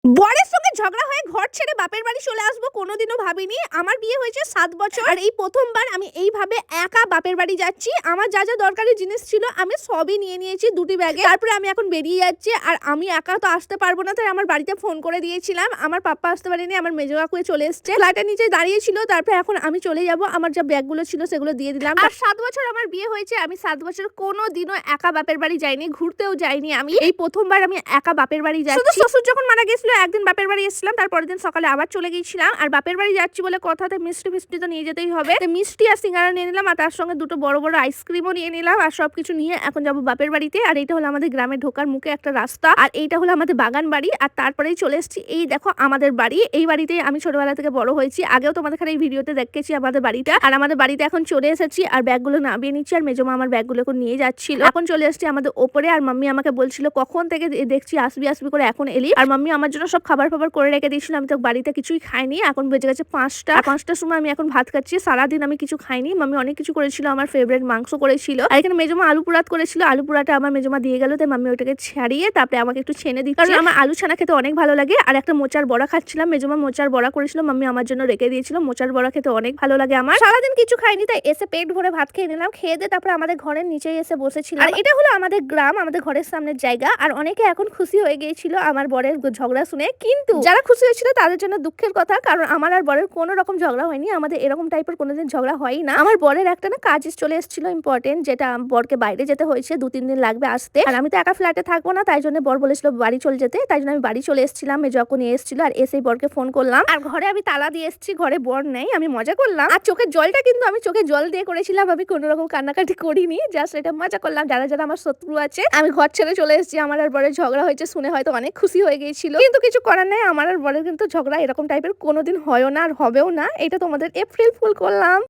বরের সঙ্গে ঝগড়া হয়ে ঘর ছেড়ে বাপের বাড়ি চলে আসবো কোনোদিনও ভাবিনি। আমার বিয়ে হয়েছে ৭ বছর আর এই প্রথমবার আমি এইভাবে একা বাপের বাড়ি যাচ্ছি। আমার যা দরকারি জিনিস ছিল আমি সবই নিয়ে নিয়েছি ২ টি ব্যাগে। তারপরে আমি এখন বেরিয়ে যাচ্ছি। আর আমি একা তো আসতে পারবো না, তাই আমার বাড়িতে ফোন করে দিয়েছিলাম। আমার পাপ্পা আসতে পারেনি, আমার মেজো কাকু চলে এসছে। ফ্ল্যাটের নিচে দাঁড়িয়ে ছিল। তারপরে এখন আমি চলে যাব। আমার যা ব্যাগগুলো ছিল সেগুলো দিয়ে দিলাম। আর ৭ বছর আমার বিয়ে হয়েছে, আমি ৭ বছর কোনোদিনও একা বাপের বাড়ি যাইনি, ঘুরতেও যাইনি। আমি এই প্রথমবার আমি একা বাপের বাড়ি যাচ্ছি। শুধু শ্বশুর যখন মারা গেছিল একদিন বাপের বাড়ি এসেছিলাম, তারপরের দিন সকালে আবার চলে গিয়েছিলাম। আর বাপের বাড়ি যাচ্ছি বলে কথাতে মিষ্টি তো নিয়ে যেতেই হবে। মিষ্টি আর সিঙ্গারা নিয়ে নিলাম, আর তার সঙ্গে দুটো বড় বড় আইসক্রিমও নিয়ে নিলাম। আর সবকিছু নিয়ে এখন যাবো বাপের বাড়িতে। আর এইটা হলো আমাদের গ্রামে ঢোকার মুখে একটা রাস্তা, আর এইটা হলো আমাদের বাগান বাড়ি। আর তারপরেই চলে এসেছি, এই দেখো আমাদের বাড়ি। এই বাড়িতেই আমি ছোটবেলা থেকে বড় হয়েছি। আগেও তোমাদের এই ভিডিওতে দেখেছি আমাদের বাড়িটা। আর আমাদের বাড়িতে এখন চলে এসেছি, আর ব্যাগগুলো নামিয়ে নিচ্ছি। আর মেজমা আমার ব্যাগগুলো এখন নিয়ে যাচ্ছিল। এখন চলে এসেছি আমাদের ওপরে। আর মাম্মি আমাকে বলছিল কখন থেকে দেখছি আসবি করে এখন এলি। আর মাম্মি আমার জন্য সব খাবার করে রেখে দিয়েছিল। আমি তো বাড়িতে কিছুই খাইনি। এখন বেজে গেছে ৫টা। ৫টার সময় আমি এখন ভাত খাচ্ছি। সারাদিন আমি কিছু খাইনি। মাম্মি অনেক কিছু করেছিল, আমার ফেভারিট মাংস করেছিল। আর এখানে মেজমা আলু পোড়াত করেছিল। আলু পোড়াটা আমার মেজমা দিয়ে গেল, তাই মাম্মি ওটাকে ছাড়িয়ে তারপরে আমাকে একটু ছেনে দিচ্ছে, কারণ আমার আলু ছানা খেতে অনেক ভালো লাগে। আর একটা মোচার বড়া খাচ্ছিলাম, মেজমা মোচার বড়া করেছিল, মাম্মি আমার জন্য রেখে দিয়েছিল। মোচার বড়া খেতে অনেক ভালো লাগে আমার। সারাদিন কিছু খাইনি, তাই এসে পেট ভরে ভাত খেয়ে নিলাম। খেয়ে দিয়ে তারপরে আমাদের ঘরের নিচেই এসে বসেছিলাম। আর এটা হলো আমাদের গ্রাম, আমাদের ঘরের সামনের জায়গা। আর অনেকে এখন খুশি হয়ে গিয়েছিল আমার বরের ঝগড়া শুনে, কিন্তু যারা খুশি হয়েছিল তাদের জন্য দুঃখের কথা, কারণ আমার আর বরের কোনো রকম ঝগড়া হয়নি। আমাদের এরকম টাইপের কোনোদিন ঝগড়া হয়ই না। আমার বরের একটা না কাজ চলে এসেছিল ইম্পর্টেন্ট, যেটা বরকে বাইরে যেতে হয়েছে, ২-৩ দিন লাগবে আসতে। আর আমি তো একা ফ্ল্যাটে থাকবো না, তাই জন্য বর বলেছিল বাড়ি চলে যেতে। তাই জন্য আমি বাড়ি চলে এসেছিলাম। যখন এসেছিল আর এসেই বরকে ফোন করলাম। আর ঘরে আমি তালা দিয়ে এসেছি, ঘরে বর নেই। আমি মজা করলাম। আর চোখের জলটা কিন্তু আমি চোখে জল দিয়ে করেছিলাম, আমি কোনো রকম কান্নাকাটি করিনি, জাস্ট এটা মজা করলাম। যারা যারা আমার শত্রু আছে, আমি ঘর ছেড়ে চলে এসেছি। আমার আর বরের ঝগড়া হয়েছে শুনে হয়তো অনেক খুশি হয়ে গিয়েছিল, কিন্তু কিছু করার নাই। আমার আর বরের কিন্তু ঝগড়া এরকম টাইপের কোনোদিন হয়ও না, আর হবেও না। এটা তোমাদের এপ্রিল ফুল করলাম।